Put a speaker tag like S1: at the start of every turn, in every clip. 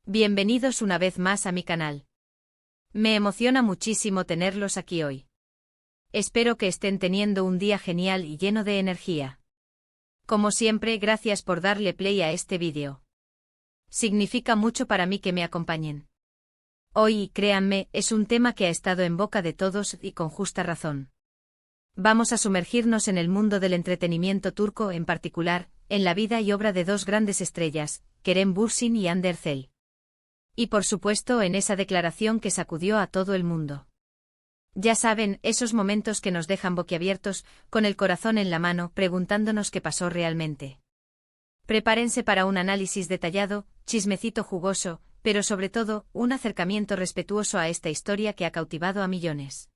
S1: Bienvenidos una vez más a mi canal. Me emociona muchísimo tenerlos aquí hoy. Espero que estén teniendo un día genial y lleno de energía. Como siempre, gracias por darle play a este vídeo. Significa mucho para mí que me acompañen. Hoy, créanme, es un tema que ha estado en boca de todos y con justa razón. Vamos a sumergirnos en el mundo del entretenimiento turco, en particular, en la vida y obra de dos grandes estrellas, Kerem Bürsin y Hande Erçel. Y por supuesto en esa declaración que sacudió a todo el mundo. Ya saben, esos momentos que nos dejan boquiabiertos, con el corazón en la mano, preguntándonos qué pasó realmente. Prepárense para un análisis detallado, chismecito jugoso, pero sobre todo, un acercamiento respetuoso a esta historia que ha cautivado a millones.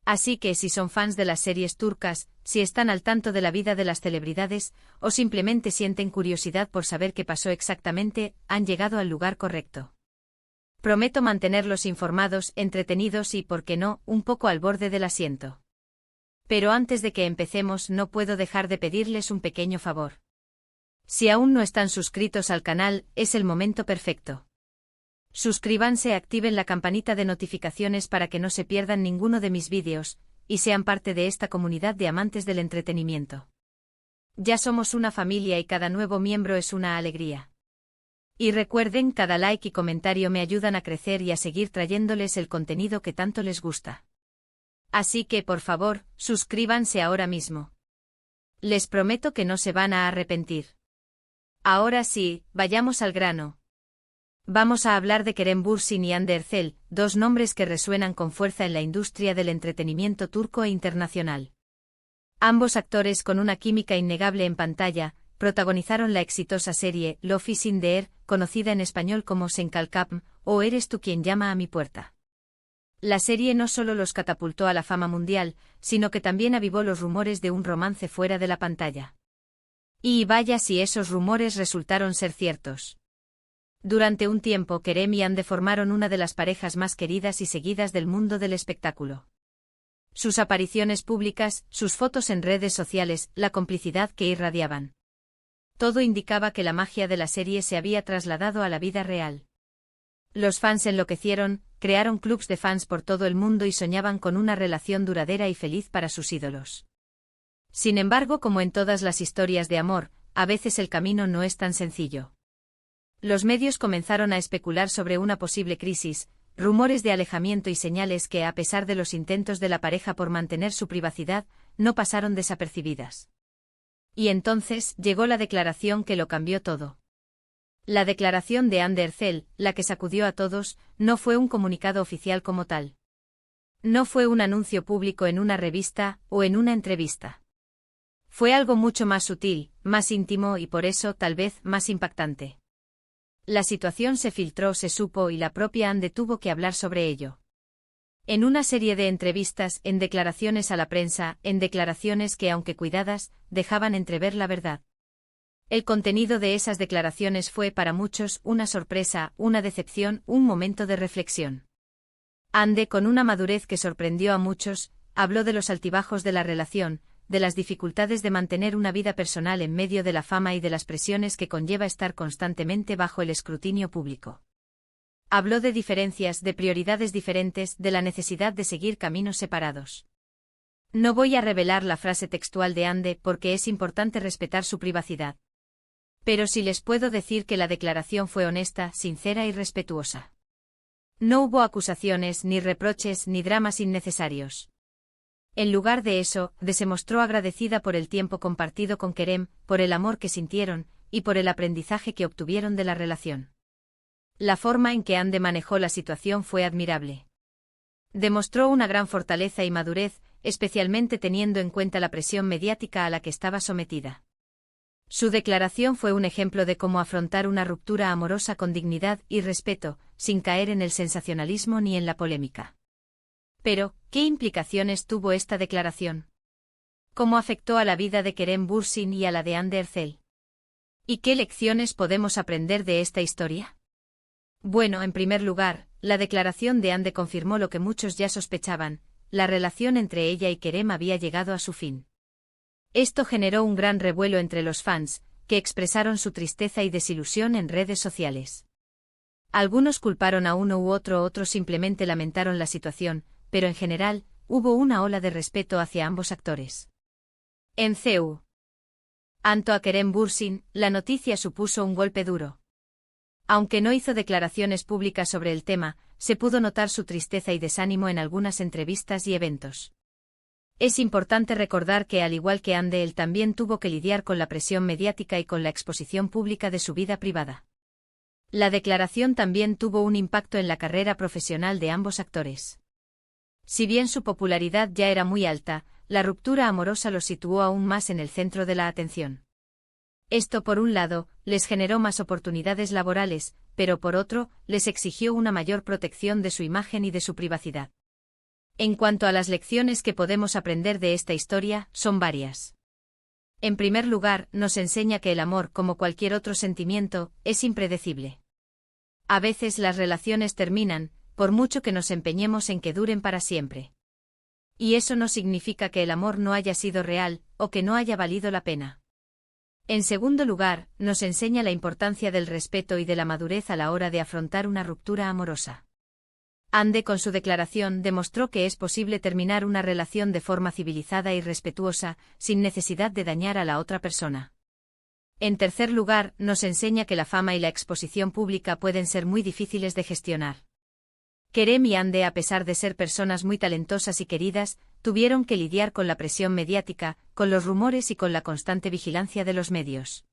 S1: Así que si son fans de las series turcas, si están al tanto de la vida de las celebridades, o simplemente sienten curiosidad por saber qué pasó exactamente, han llegado al lugar correcto. Prometo mantenerlos informados, entretenidos y, por qué no, un poco al borde del asiento. Pero antes de que empecemos, no puedo dejar de pedirles un pequeño favor. Si aún no están suscritos al canal, es el momento perfecto. Suscríbanse, activen la campanita de notificaciones para que no se pierdan ninguno de mis vídeos, y sean parte de esta comunidad de amantes del entretenimiento. Ya somos una familia y cada nuevo miembro es una alegría. Y recuerden, cada like y comentario me ayudan a crecer y a seguir trayéndoles el contenido que tanto les gusta. Así que, por favor, suscríbanse ahora mismo. Les prometo que no se van a arrepentir. Ahora sí, vayamos al grano. Vamos a hablar de Kerem Bürsin y Hande Erçel, dos nombres que resuenan con fuerza en la industria del entretenimiento turco e internacional. Ambos actores con una química innegable en pantalla, protagonizaron la exitosa serie Love is in the Air, conocida en español como Sen Kalkapm, o Eres tú quien llama a mi puerta. La serie no solo los catapultó a la fama mundial, sino que también avivó los rumores de un romance fuera de la pantalla. Y vaya si esos rumores resultaron ser ciertos. Durante un tiempo Kerem y Hande formaron una de las parejas más queridas y seguidas del mundo del espectáculo. Sus apariciones públicas, sus fotos en redes sociales, la complicidad que irradiaban. Todo indicaba que la magia de la serie se había trasladado a la vida real. Los fans enloquecieron, crearon clubs de fans por todo el mundo y soñaban con una relación duradera y feliz para sus ídolos. Sin embargo, como en todas las historias de amor, a veces el camino no es tan sencillo. Los medios comenzaron a especular sobre una posible crisis, rumores de alejamiento y señales que, a pesar de los intentos de la pareja por mantener su privacidad, no pasaron desapercibidas. Y entonces llegó la declaración que lo cambió todo. La declaración de Hande Erçel, la que sacudió a todos, no fue un comunicado oficial como tal. No fue un anuncio público en una revista o en una entrevista. Fue algo mucho más sutil, más íntimo y por eso, tal vez, más impactante. La situación se filtró, se supo y la propia Hande tuvo que hablar sobre ello. En una serie de entrevistas, en declaraciones a la prensa, en declaraciones que, aunque cuidadas, dejaban entrever la verdad. El contenido de esas declaraciones fue para muchos una sorpresa, una decepción, un momento de reflexión. Hande, con una madurez que sorprendió a muchos, habló de los altibajos de la relación, de las dificultades de mantener una vida personal en medio de la fama y de las presiones que conlleva estar constantemente bajo el escrutinio público. Habló de diferencias, de prioridades diferentes, de la necesidad de seguir caminos separados. No voy a revelar la frase textual de Hande porque es importante respetar su privacidad. Pero sí les puedo decir que la declaración fue honesta, sincera y respetuosa. No hubo acusaciones, ni reproches, ni dramas innecesarios. En lugar de eso, se mostró agradecida por el tiempo compartido con Kerem, por el amor que sintieron, y por el aprendizaje que obtuvieron de la relación. La forma en que Hande manejó la situación fue admirable. Demostró una gran fortaleza y madurez, especialmente teniendo en cuenta la presión mediática a la que estaba sometida. Su declaración fue un ejemplo de cómo afrontar una ruptura amorosa con dignidad y respeto, sin caer en el sensacionalismo ni en la polémica. Pero, ¿qué implicaciones tuvo esta declaración? ¿Cómo afectó a la vida de Kerem Bürsin y a la de Hande Erçel? ¿Y qué lecciones podemos aprender de esta historia? Bueno, en primer lugar, la declaración de Hande confirmó lo que muchos ya sospechaban: la relación entre ella y Kerem había llegado a su fin. Esto generó un gran revuelo entre los fans, que expresaron su tristeza y desilusión en redes sociales. Algunos culparon a uno u otro, otros simplemente lamentaron la situación, pero en general, hubo una ola de respeto hacia ambos actores. En CEU. Anto a Kerem Bürsin, la noticia supuso un golpe duro. Aunque no hizo declaraciones públicas sobre el tema, se pudo notar su tristeza y desánimo en algunas entrevistas y eventos. Es importante recordar que al igual que Ande, él también tuvo que lidiar con la presión mediática y con la exposición pública de su vida privada. La declaración también tuvo un impacto en la carrera profesional de ambos actores. Si bien su popularidad ya era muy alta, la ruptura amorosa los situó aún más en el centro de la atención. Esto, por un lado, les generó más oportunidades laborales, pero por otro, les exigió una mayor protección de su imagen y de su privacidad. En cuanto a las lecciones que podemos aprender de esta historia, son varias. En primer lugar, nos enseña que el amor, como cualquier otro sentimiento, es impredecible. A veces las relaciones terminan, por mucho que nos empeñemos en que duren para siempre. Y eso no significa que el amor no haya sido real, o que no haya valido la pena. En segundo lugar, nos enseña la importancia del respeto y de la madurez a la hora de afrontar una ruptura amorosa. Ande, con su declaración, demostró que es posible terminar una relación de forma civilizada y respetuosa, sin necesidad de dañar a la otra persona. En tercer lugar, nos enseña que la fama y la exposición pública pueden ser muy difíciles de gestionar. Kerem y Ande, a pesar de ser personas muy talentosas y queridas, tuvieron que lidiar con la presión mediática, con los rumores y con la constante vigilancia de los medios.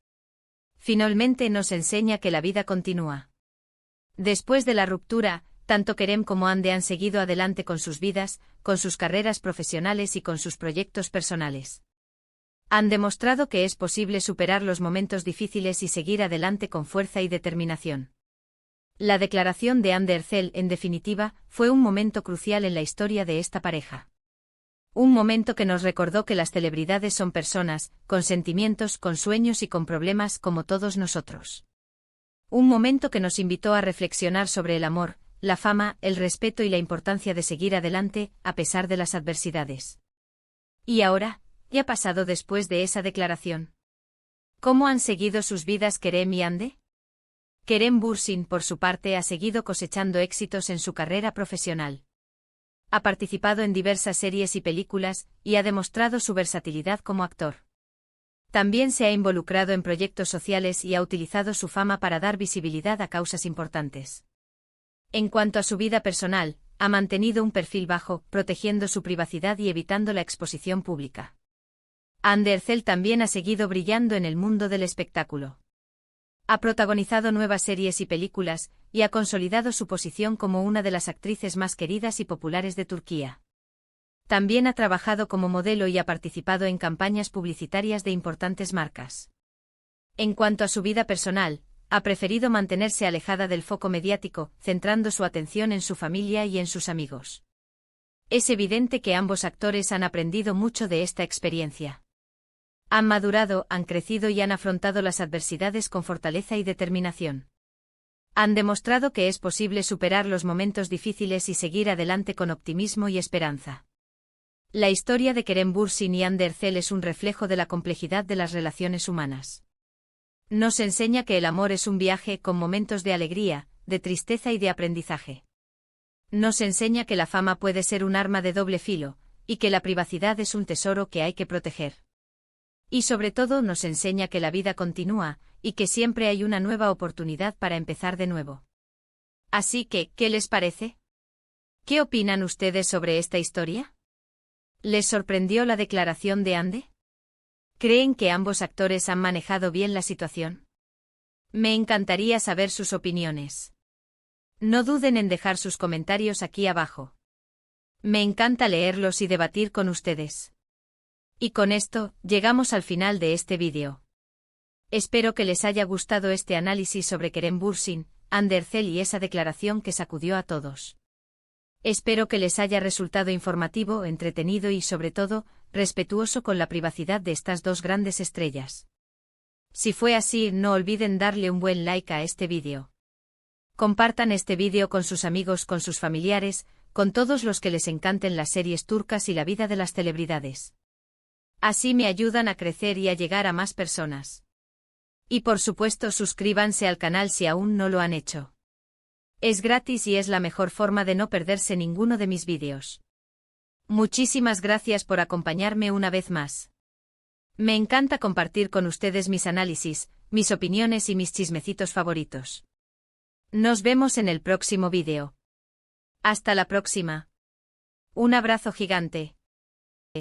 S1: Finalmente nos enseña que la vida continúa. Después de la ruptura, tanto Kerem como Ande han seguido adelante con sus vidas, con sus carreras profesionales y con sus proyectos personales. Han demostrado que es posible superar los momentos difíciles y seguir adelante con fuerza y determinación. La declaración de Ande Erçel, en definitiva, fue un momento crucial en la historia de esta pareja. Un momento que nos recordó que las celebridades son personas, con sentimientos, con sueños y con problemas como todos nosotros. Un momento que nos invitó a reflexionar sobre el amor, la fama, el respeto y la importancia de seguir adelante, a pesar de las adversidades. ¿Y ahora? ¿Qué ha pasado después de esa declaración? ¿Cómo han seguido sus vidas Kerem y Ande? Kerem Bürsin, por su parte, ha seguido cosechando éxitos en su carrera profesional. Ha participado en diversas series y películas, y ha demostrado su versatilidad como actor. También se ha involucrado en proyectos sociales y ha utilizado su fama para dar visibilidad a causas importantes. En cuanto a su vida personal, ha mantenido un perfil bajo, protegiendo su privacidad y evitando la exposición pública. Ande Erçel también ha seguido brillando en el mundo del espectáculo. Ha protagonizado nuevas series y películas, y ha consolidado su posición como una de las actrices más queridas y populares de Turquía. También ha trabajado como modelo y ha participado en campañas publicitarias de importantes marcas. En cuanto a su vida personal, ha preferido mantenerse alejada del foco mediático, centrando su atención en su familia y en sus amigos. Es evidente que ambos actores han aprendido mucho de esta experiencia. Han madurado, han crecido y han afrontado las adversidades con fortaleza y determinación. Han demostrado que es posible superar los momentos difíciles y seguir adelante con optimismo y esperanza. La historia de Kerem Bürsin y Ande Erçel es un reflejo de la complejidad de las relaciones humanas. Nos enseña que el amor es un viaje con momentos de alegría, de tristeza y de aprendizaje. Nos enseña que la fama puede ser un arma de doble filo, y que la privacidad es un tesoro que hay que proteger. Y sobre todo nos enseña que la vida continúa, y que siempre hay una nueva oportunidad para empezar de nuevo. Así que, ¿qué les parece? ¿Qué opinan ustedes sobre esta historia? ¿Les sorprendió la declaración de Ande? ¿Creen que ambos actores han manejado bien la situación? Me encantaría saber sus opiniones. No duden en dejar sus comentarios aquí abajo. Me encanta leerlos y debatir con ustedes. Y con esto, llegamos al final de este vídeo. Espero que les haya gustado este análisis sobre Kerem Bürsin, Ande Erçel y esa declaración que sacudió a todos. Espero que les haya resultado informativo, entretenido y, sobre todo, respetuoso con la privacidad de estas dos grandes estrellas. Si fue así, no olviden darle un buen like a este vídeo. Compartan este vídeo con sus amigos, con sus familiares, con todos los que les encanten las series turcas y la vida de las celebridades. Así me ayudan a crecer y a llegar a más personas. Y por supuesto suscríbanse al canal si aún no lo han hecho. Es gratis y es la mejor forma de no perderse ninguno de mis vídeos. Muchísimas gracias por acompañarme una vez más. Me encanta compartir con ustedes mis análisis, mis opiniones y mis chismecitos favoritos. Nos vemos en el próximo vídeo. Hasta la próxima. Un abrazo gigante.